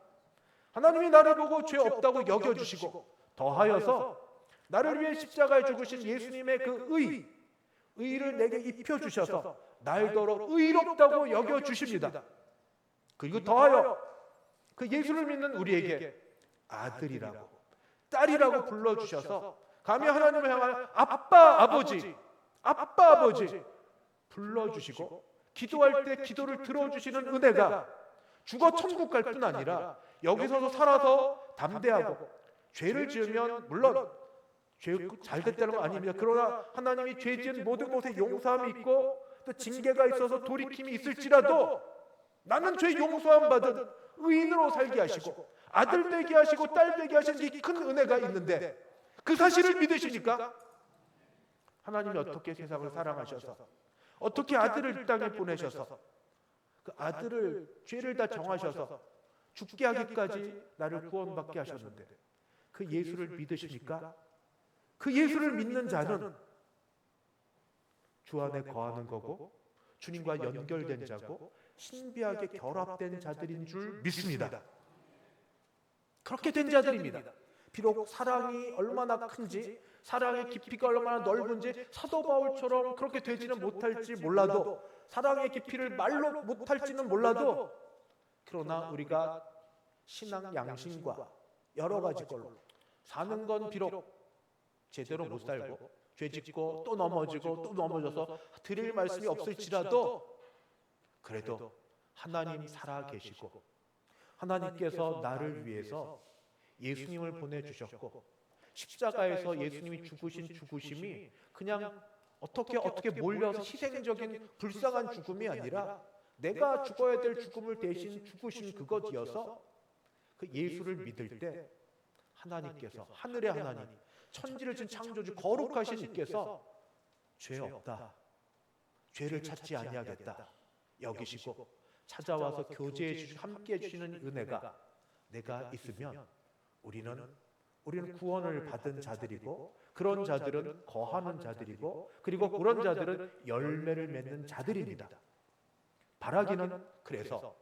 하나님이 나를 보고 죄 없다고 여겨주시고 더하여서 나를 위해 십자가에 죽으신 예수님의 그 의를 내게 입혀주셔서 날더러 의롭다고 여겨주십니다. 그리고 더하여 그 예수를 믿는 우리에게 아들이라고 딸이라고 불러주셔서 감히 하나님을 향하여 아빠 아버지 불러주시고 기도할 때 기도를 들어주시는 은혜가 죽어 천국 갈 뿐 아니라 여기서도 살아서 담대하고 죄를 지으면 물론 죄 잘됐다는 거 아닙니다. 그러나 하나님이 죄 지은 모든 곳에 용서함이 있고 또 징계가 있어서 돌이킴이 있을지라도 나는 죄 용서함 받은 의인으로 살게 하시고 아들 되게 하시고 딸 되게 하시는 이 큰 은혜가 있는데 그 사실을 믿으십니까? 하나님이 어떻게 세상을 사랑하셔서 어떻게 아들을 이 땅에 보내셔서 그 아들을 죄를 다 정하셔서 죽게 하기까지 나를 구원받게 하셨는데 그 예수를 믿으십니까? 그 예수를 믿는 자는 주 안에 거하는 거고 주님과 연결된 자고 신비하게 결합된 자들인 줄 믿습니다. 그렇게 된 자들입니다. 비록 사랑이 얼마나 큰지 사랑의 깊이가 얼마나 넓은지 사도 바울처럼 그렇게 되지는 못할지 몰라도 사랑의 깊이를 말로 못할지는 몰라도 그러나 우리가 신앙 양심과 여러 가지 걸로 사는 건 비록 제대로 못 살고 죄 짓고 또 넘어지고 또 넘어져서 드릴 말씀이 없을지라도 그래도 하나님 살아 계시고 하나님께서 나를 위해서 예수님을 보내주셨고 십자가에서 예수님이 죽으신 죽으심이 그냥 어떻게 몰려서 희생적인 불쌍한 죽음이 아니라 내가 죽어야 될 죽음을 대신 죽으신 그것이어서 그 예수를 믿을 때 하나님께서 하늘의 하나님 천지를 진 창조주 거룩하신 이께서 죄 없다 죄를 찾지 아니하겠다 여기시고 찾아와서 교제해 주시고 함께 해주시는 은혜가 내가 있으면 우리는 구원을 받은 자들이고 그런 자들은 거하는 자들이고 그리고 그런 자들은 열매를 맺는 자들입니다. 바라기는 그래서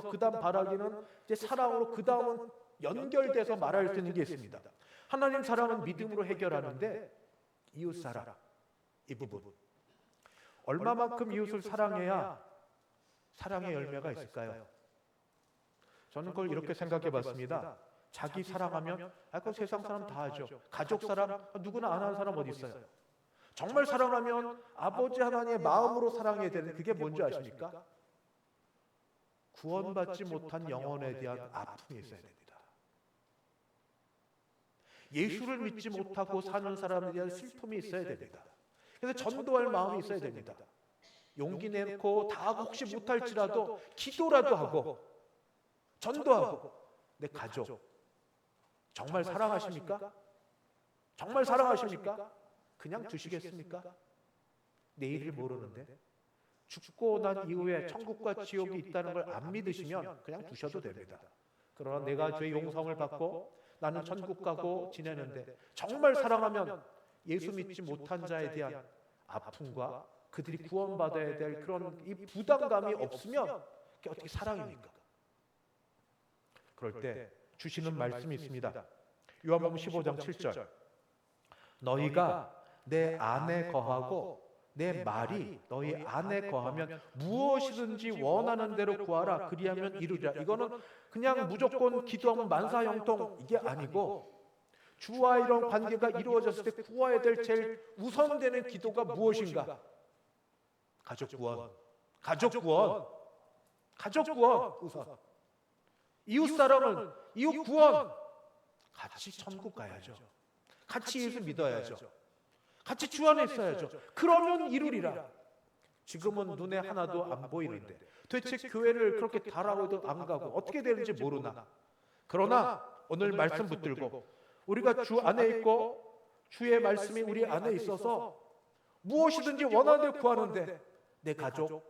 그 다음 바라기는 이제 사랑으로 그 다음은 연결돼서 말할 수 있는 게 있습니다. 하나님 사랑은 믿음으로 해결하는데 이웃 사랑 이 부분 얼마만큼 이웃을 사랑해야 사랑의 열매가 있을까요? 저는 그걸 이렇게 생각해 봤습니다. 자기 사랑하면 그 세상 사람 다 하죠. 가족 사랑 누구나 안 하는 사람 어디 있어요? 정말 사랑하면 아버지 하나님의 마음으로 사랑해야 되는 그게 뭔지 아십니까? 구원받지 못한 영혼에 대한 아픔이 있어야 됩니다. 예수를 믿지 못하고 사는 사람에 대한 슬픔이 있어야 됩니다. 그래서 전도할 마음이 있어야 됩니다. 용기 내놓고 다 혹시 못할지라도 기도라도 하고 전도하고 내 가족 정말 사랑하십니까? 정말 사랑하십니까? 그냥 두시겠습니까? 내일을 모르는데 죽고 난 이후에 천국과 지옥이 있다는 걸 안 믿으시면 그냥 두셔도 됩니다. 그러나 내가 죄 용서를 받고 나는 천국 가고 지내는데 정말 사랑하면 예수 믿지 못한 자에 대한 아픔과 그들이 구원받아야 될 그런 이 부담감이 없으면 그게 어떻게 사랑입니까? 그럴 때 주시는 말씀이 있습니다. 요한복음 15장 7절 너희가 내 안에 거하고 내 말이 너희 안에 거하면 무엇이든지 원하는 대로 구하라 그리하면 이루리라. 이거는 그냥 무조건 기도하면 만사형통 이게 아니고 주와 이런 관계가 이루어졌을 때 구해야 될 제일 우선되는 기도가 무엇인가? 가족 구원 우선. 이웃 사랑은 이웃 구원 같이 천국 가야죠. 같이 예수 믿어야죠. 같이 주 안에 있어야죠. 그러면 이루리라. 지금은 눈에 하나도 안 보이는데 도대체 교회를 그렇게 달아오도 안 가고 어떻게 되는지 모르나. 그러나 오늘 말씀 붙들고 우리가 주 안에 있고 주의 말씀이 우리 안에 있어서 무엇이든지 원하는 대로 구하는데 내 가족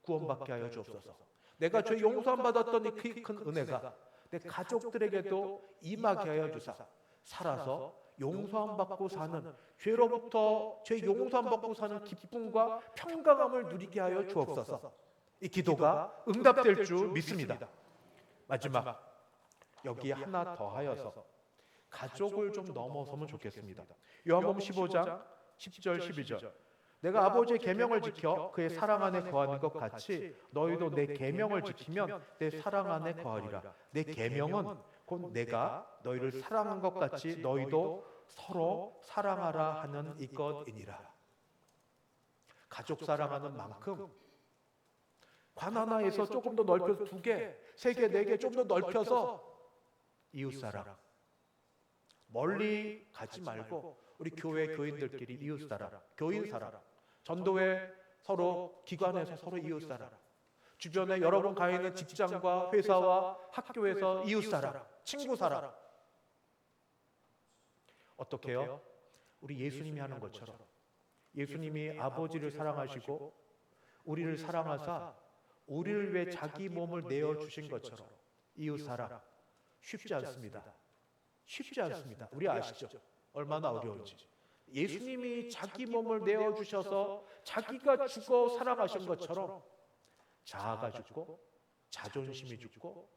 구원받게 하여 주옵소서. 내가 죄 용서함 받았던 이 큰 은혜가 내 가족들에게도 임하게 하여 주사 살아서 용서함 받고 사는 죄로부터 죄 용서함 받고 사는 기쁨과 평강함을 누리게 하여 주옵소서. 이 기도가 응답될 줄 믿습니다. 마지막 여기에 하나 더하여서 가족을 좀 넘어서면 좋겠습니다. 요한복음 15장 10절 12절 내가 아버지의 계명을 지켜 그의 사랑 안에 거하는 것 같이 너희도 내 계명을 지키면 내 사랑 안에 거하리라. 내 계명은 곧 내가 너희를 사랑한 것 같이 너희도 서로 사랑하라 하는 이것이니라. 가족 사랑하는 만큼 관 하나에서 조금 더 넓혀서 2개, 3개, 4개 좀 더 넓혀서 이웃사랑. 멀리 가지 말고 우리 교회 교인들끼리 이웃사랑, 교인사랑. 전도회 서로 기관에서 서로 이웃사랑. 주변에 여러분 가 있는 직장과 회사와 학교에서 이웃사랑, 친구사랑. 어떻게 해요? 우리 예수님이 하는 것처럼 예수님이 아버지를 사랑하시고 우리를 사랑하사 우리를 위해 자기 몸을 내어주신 것처럼 이웃사랑. 쉽지 않습니다. 쉽지 않습니다. 우리 아시죠? 얼마나 어려운지. 예수님이 자기 몸을 내어주셔서 자기가 죽어 살아가신 것처럼 자아가 죽고 자존심이 죽고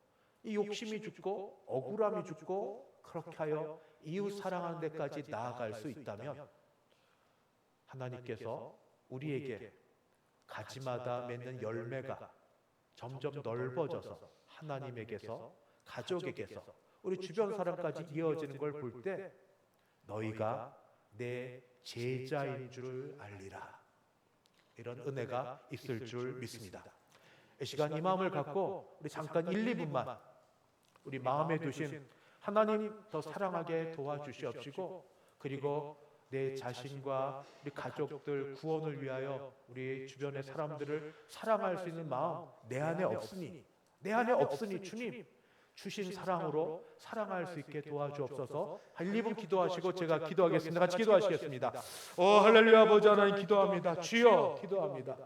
이 욕심이 죽고 억울함이 죽고 그렇게 하여 이웃 사랑하는 데까지 나아갈 수 있다면 하나님께서 우리에게 가지마다 맺는 열매가 점점 넓어져서 하나님에게서 가족에게서 우리 주변 사람까지 이어지는 걸 볼 때 너희가 내 제자인 줄 알리라. 이런 은혜가 있을 줄 믿습니다. 이 시간 이 마음을 갖고 우리 잠깐 1, 2분만 우리 마음에 두신 하나님 더 사랑하게 도와주시옵시고 그리고 내 자신과 우리 가족들 구원을 위하여 우리 주변의 사람들을 사랑할 수 있는 마음 내 안에 없으니 주님 주신 사랑으로 사랑할 수 있게 도와주옵소서. 1, 2분 기도하시고 제가 기도하겠습니다. 같이 기도하시겠습니다. 할렐루야. 아버지 하나님 기도합니다. 주여 기도합니다.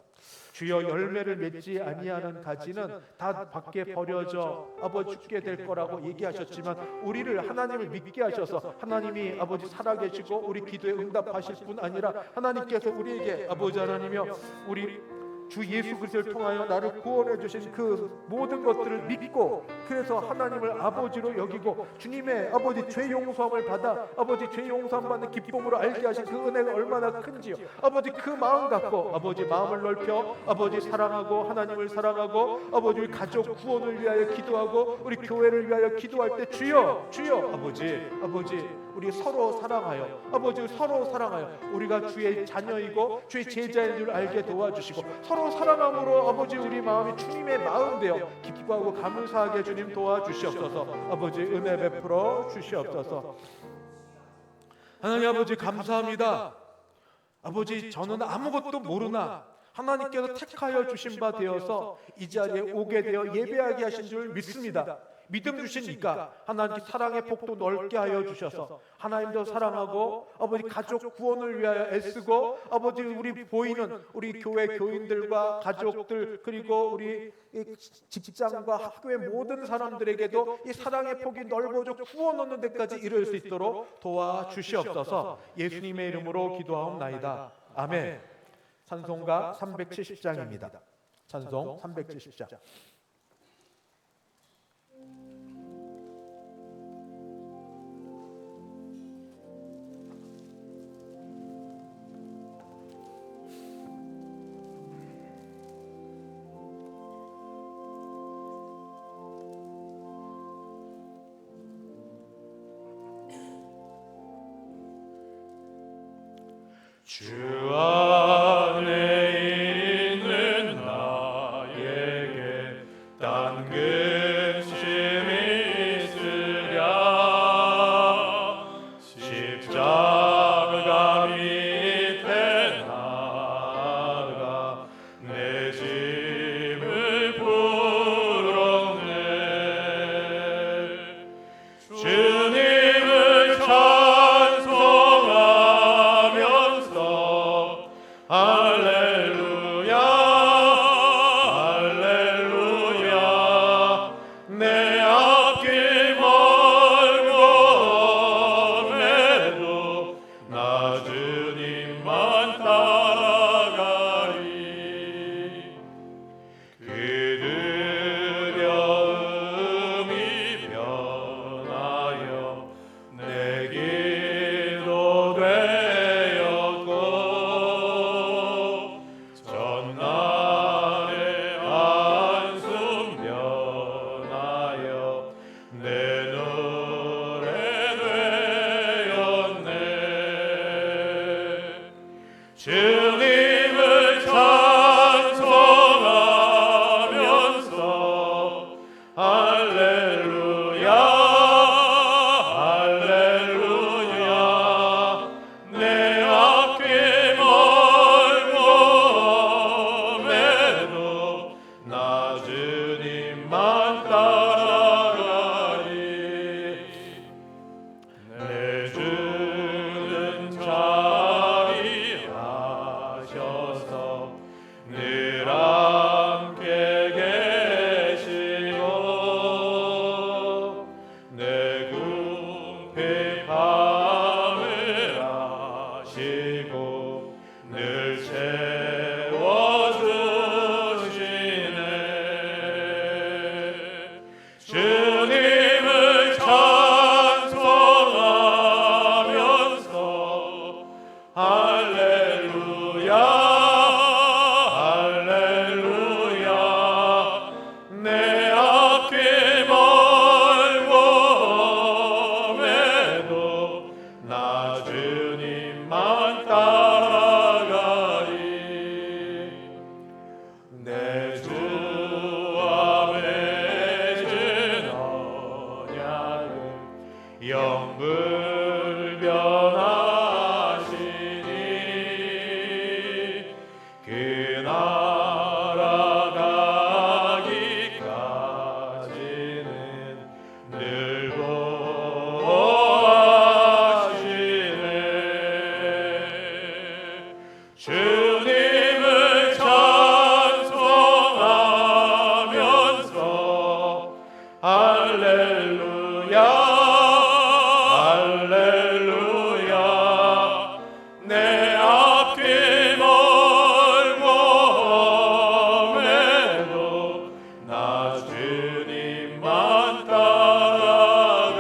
주여 열매를 맺지 아니하는 가지는 다 밖에 버려져 아버지 죽게 될 거라고 얘기하셨지만 우리를 하나님을 믿게 하셔서 하나님이 아버지 살아계시고 우리 기도에 응답하실 뿐 아니라 하나님께서 우리에게 아버지 하나님이여 우리 주 예수 그리스도를 통하여 나를 구원해 주신 그 모든 것들을 믿고 그래서 하나님을 아버지로 여기고 주님의 아버지 죄 용서함을 받아 아버지 죄 용서함 받는 기쁨으로 알게 하신 그 은혜가 얼마나 큰지요. 아버지 그 마음 갖고 아버지 마음을 넓혀 아버지 사랑하고 하나님을 사랑하고 아버지 우리 가족 구원을 위하여 기도하고 우리 교회를 위하여 기도할 때 주여 아버지 우리 서로 사랑하여 아버지 서로 사랑하여 우리가 주의 자녀이고 주의 제자인 줄 알게 도와주시고 서로 사랑함으로 아버지 우리 마음이 주님의 마음 되어 기뻐하고 감사하게 주님 도와주시옵소서. 아버지 은혜 베풀어 주시옵소서. 하나님 아버지 감사합니다. 아버지 저는 아무것도 모르나 하나님께서 택하여 주신 바 되어서 이 자리에 오게 되어 예배하게 하신 줄 믿습니다. 믿음 주시니까 하나님께 사랑의 폭도 넓게 하여 주셔서 하나님도 사랑하고 아버지 가족 구원을 위하여 애쓰고 아버지 우리 보이는 우리 교회 교인들과 가족들 그리고 우리 직장과 학교의 모든 사람들에게도 이 사랑의 폭이 넓어져 구원 얻는 데까지 이룰 수 있도록 도와주시옵소서. 예수님의 이름으로 기도하옵나이다. 아멘. 찬송가 370장입니다. 찬송 370장. 주 안에 있는 나에게 딴 근심이 있으랴 십자가 밑에 나가 내 짐을 풀었네. 주님을 할렐루야 할렐루야 내 앞길 멀고 험해도 나 주님만 따라가리. 그들여 음이 변 주님을 찬송하면서 할렐루야 할렐루야 내 앞길 멀고 험해도 나 주님만 따라가리 내 주는 자비하셔서 늘 함께 계시고 내 궁핍함을 아시고 늘 채워주시네 주님을 찬송하면서 할렐루야 할렐루야 내 앞길 멀고 험해도 나 주님만 따라가리 내 주 앞에 준 언약은 영불변하시니 그 나라 가기까지는 늘 보호하시네 주님을 찬송하면서 할렐루야 할렐루야 내 앞길 멀고 험해도 나 주님만 따라가리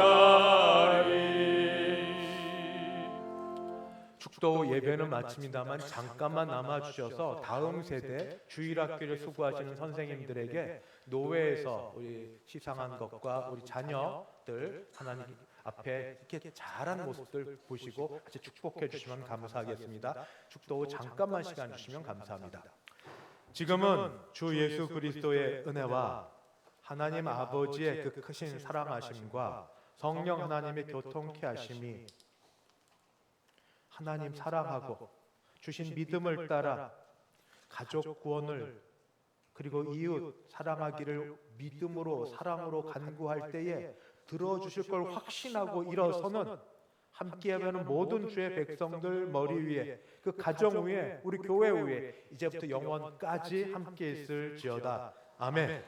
축도 예배는 마칩니다만 잠깐만 남아주셔서 다음 세대 주일학교를 수고하시는 선생님들에게 노회에서 우리 시상한 것과 우리 자녀들 하나님 앞에 이렇게 잘한 모습들 보시고 같이 축복해 주시면 감사하겠습니다. 축도 후 잠깐만 시간 주시면 감사합니다. 지금은 주 예수 그리스도의 은혜와 하나님 아버지의 그 크신 사랑하심과 성령 하나님의 교통케 하심이 하나님 사랑하고 주신 믿음을 따라 가족 구원을 그리고 이웃 사랑하기를 믿음으로 사랑으로 간구할 때에 들어주실 걸 확신하고 일어서는 함께하면 모든 주의 백성들 머리 위에 그 가정 위에 우리 교회 위에 이제부터 영원까지 함께 있을지어다. 아멘.